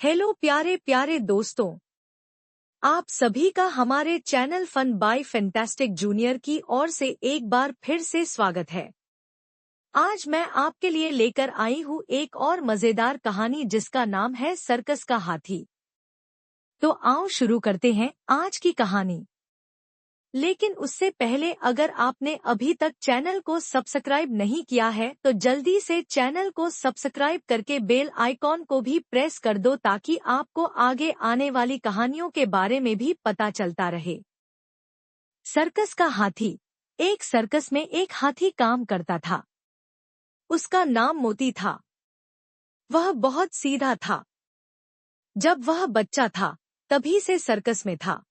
Hello प्यारे प्यारे दोस्तों, आप सभी का हमारे channel Fun by Fantastic Junior की ओर से एक बार फिर से स्वागत है। आज मैं आपके लिए लेकर आई हूँ एक और मजेदार कहानी जिसका नाम है सर्कस का हाथी। तो आओ शुरू करते हैं आज की कहानी। लेकिन उससे पहले अगर आपने अभी तक चैनल को सब्सक्राइब नहीं किया है तो जल्दी से चैनल को सब्सक्राइब करके बेल आइकॉन को भी प्रेस कर दो ताकि आपको आगे आने वाली कहानियों के बारे में भी पता चलता रहे। सर्कस का हाथी। एक सर्कस में एक हाथी काम करता था। उसका नाम मोती था। वह बहुत सीधा था। जब वह बच्चा था तभी से सर्कस में था।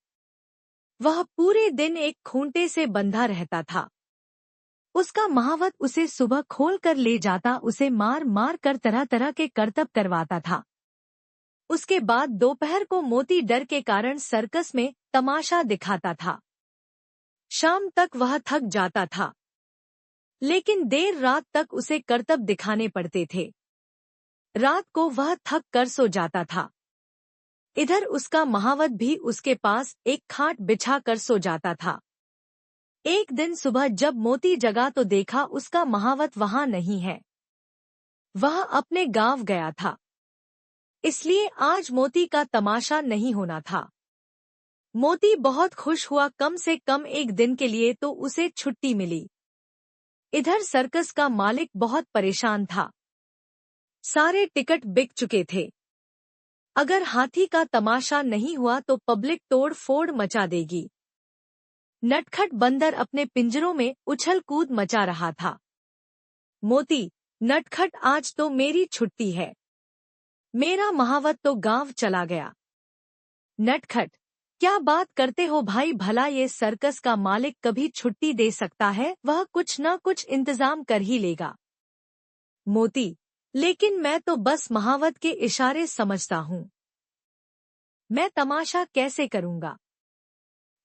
वह पूरे दिन एक खूंटे से बंधा रहता था। उसका महावत उसे सुबह खोल कर ले जाता, उसे मार मार कर तरह तरह के करतब करवाता था। उसके बाद दोपहर को मोती डर के कारण सर्कस में तमाशा दिखाता था। शाम तक वह थक जाता था, लेकिन देर रात तक उसे करतब दिखाने पड़ते थे। रात को वह थक कर सो जाता था। इधर उसका महावत भी उसके पास एक खाट बिछा कर सो जाता था। एक दिन सुबह जब मोती जगा तो देखा उसका महावत वहां नहीं है। वह अपने गांव गया था, इसलिए आज मोती का तमाशा नहीं होना था। मोती बहुत खुश हुआ, कम से कम एक दिन के लिए तो उसे छुट्टी मिली। इधर सर्कस का मालिक बहुत परेशान था। सारे टिकट बिक चुके थे। अगर हाथी का तमाशा नहीं हुआ तो पब्लिक तोड़ फोड़ मचा देगी। नटखट बंदर अपने पिंजरों में उछल कूद मचा रहा था। मोती, नटखट, आज तो मेरी छुट्टी है। मेरा महावत तो गांव चला गया। नटखट, क्या बात करते हो भाई, भला ये सर्कस का मालिक कभी छुट्टी दे सकता है? वह कुछ न कुछ इंतजाम कर ही लेगा। मोती, लेकिन मैं तो बस महावत के इशारे समझता हूँ। मैं तमाशा कैसे करूँगा?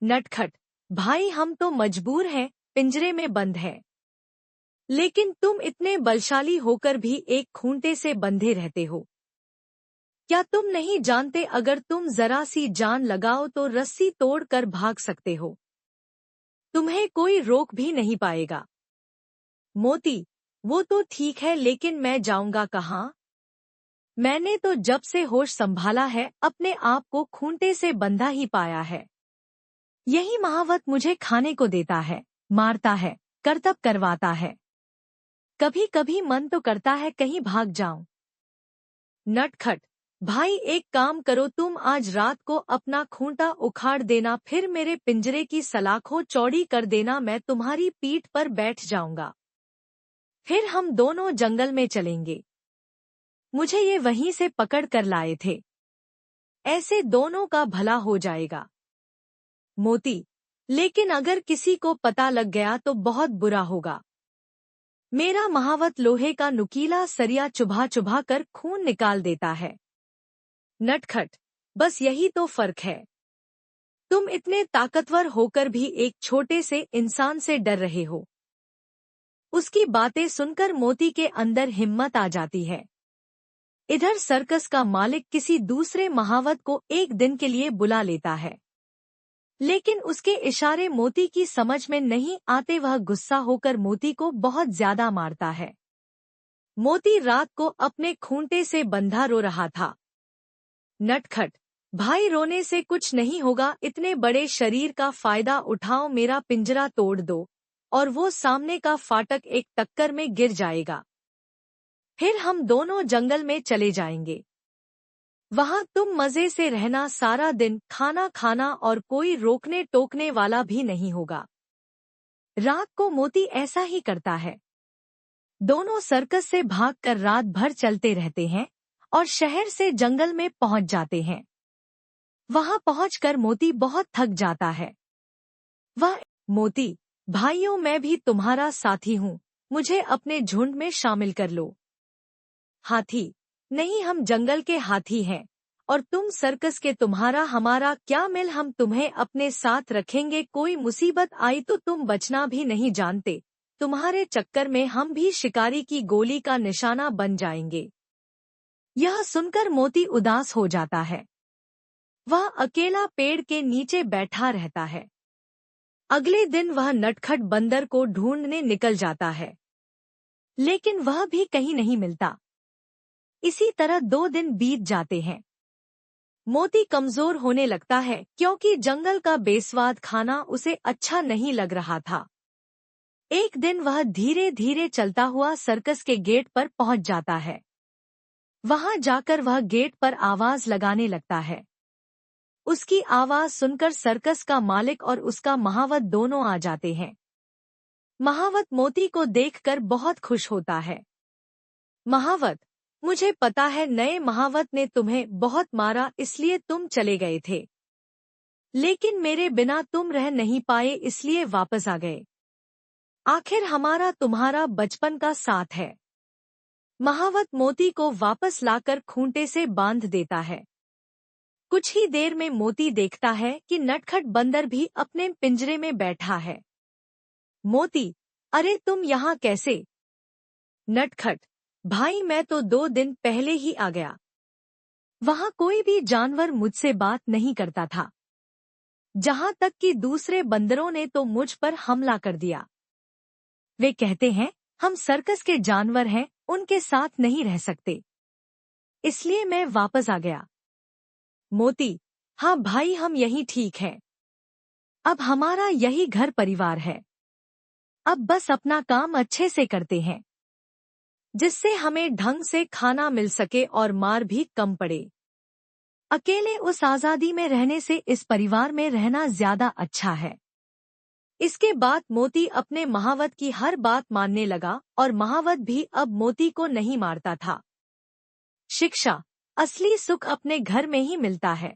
नटखट, भाई हम तो मजबूर हैं, पिंजरे में बंद है। लेकिन तुम इतने बलशाली होकर भी एक खूंटे से बंधे रहते हो। क्या तुम नहीं जानते अगर तुम जरा सी जान लगाओ तो रस्सी तोड़कर भाग सकते हो। तुम्हें कोई रोक भी नहीं पाएगा। मोती, वो तो ठीक है, लेकिन मैं जाऊंगा कहाँ? मैंने तो जब से होश संभाला है अपने आप को खूंटे से बंधा ही पाया है। यही महावत मुझे खाने को देता है, मारता है, करतब करवाता है। कभी कभी मन तो करता है कहीं भाग जाऊं। नटखट, भाई एक काम करो, तुम आज रात को अपना खूंटा उखाड़ देना, फिर मेरे पिंजरे की सलाखों चौड़ी कर देना, मैं तुम्हारी पीठ पर बैठ जाऊंगा। फिर हम दोनों जंगल में चलेंगे। मुझे ये वहीं से पकड़ कर लाए थे। ऐसे दोनों का भला हो जाएगा। मोती, लेकिन अगर किसी को पता लग गया तो बहुत बुरा होगा। मेरा महावत लोहे का नुकीला सरिया चुभा चुभा कर खून निकाल देता है। नटखट, बस यही तो फर्क है। तुम इतने ताकतवर होकर भी एक छोटे से इंसान से डर रहे हो। उसकी बातें सुनकर मोती के अंदर हिम्मत आ जाती है। इधर सर्कस का मालिक किसी दूसरे महावत को एक दिन के लिए बुला लेता है, लेकिन उसके इशारे मोती की समझ में नहीं आते। वह गुस्सा होकर मोती को बहुत ज्यादा मारता है। मोती रात को अपने खूंटे से बंधा रो रहा था। नटखट, भाई रोने से कुछ नहीं होगा, इतने बड़े शरीर का फायदा उठाओ, मेरा पिंजरा तोड़ दो और वो सामने का फाटक एक टक्कर में गिर जाएगा। फिर हम दोनों जंगल में चले जाएंगे। वहां तुम मजे से रहना, सारा दिन खाना खाना और कोई रोकने टोकने वाला भी नहीं होगा। रात को मोती ऐसा ही करता है। दोनों सर्कस से भागकर रात भर चलते रहते हैं और शहर से जंगल में पहुंच जाते हैं। वहां पहुंचकर मोती बहुत थक जाता है। वह, मोती, भाइयों मैं भी तुम्हारा साथी हूँ, मुझे अपने झुंड में शामिल कर लो। हाथी, नहीं, हम जंगल के हाथी हैं और तुम सर्कस के, तुम्हारा हमारा क्या मेल, हम तुम्हें अपने साथ रखेंगे, कोई मुसीबत आई तो तुम बचना भी नहीं जानते, तुम्हारे चक्कर में हम भी शिकारी की गोली का निशाना बन जाएंगे। यह सुनकर मोती उदास हो जाता है। वह अकेला पेड़ के नीचे बैठा रहता है। अगले दिन वह नटखट बंदर को ढूंढने निकल जाता है, लेकिन वह भी कहीं नहीं मिलता। इसी तरह 2 दिन बीत जाते हैं। मोती कमजोर होने लगता है क्योंकि जंगल का बेस्वाद खाना उसे अच्छा नहीं लग रहा था। एक दिन वह धीरे धीरे चलता हुआ सर्कस के गेट पर पहुंच जाता है। वहां जाकर वह गेट पर आवाज लगाने लगता है। उसकी आवाज सुनकर सर्कस का मालिक और उसका महावत दोनों आ जाते हैं। महावत मोती को देखकर बहुत खुश होता है। महावत, मुझे पता है नए महावत ने तुम्हें बहुत मारा इसलिए तुम चले गए थे, लेकिन मेरे बिना तुम रह नहीं पाए इसलिए वापस आ गए। आखिर हमारा तुम्हारा बचपन का साथ है। महावत मोती को वापस लाकर खूंटे से बांध देता है। कुछ ही देर में मोती देखता है कि नटखट बंदर भी अपने पिंजरे में बैठा है। मोती, अरे तुम यहाँ कैसे? नटखट, भाई मैं तो 2 दिन पहले ही आ गया। वहाँ कोई भी जानवर मुझसे बात नहीं करता था। जहाँ तक कि दूसरे बंदरों ने तो मुझ पर हमला कर दिया। वे कहते हैं हम सर्कस के जानवर हैं, उनके साथ नहीं रह सकते, इसलिए मैं वापस आ गया। मोती, हाँ भाई हम यही ठीक हैं। अब हमारा यही घर परिवार है। अब बस अपना काम अच्छे से करते हैं, जिससे हमें ढंग से खाना मिल सके और मार भी कम पड़े। अकेले उस आजादी में रहने से इस परिवार में रहना ज्यादा अच्छा है। इसके बाद मोती अपने महावत की हर बात मानने लगा और महावत भी अब मोती को नहीं मारता था। शिक्षा, असली सुख अपने घर में ही मिलता है।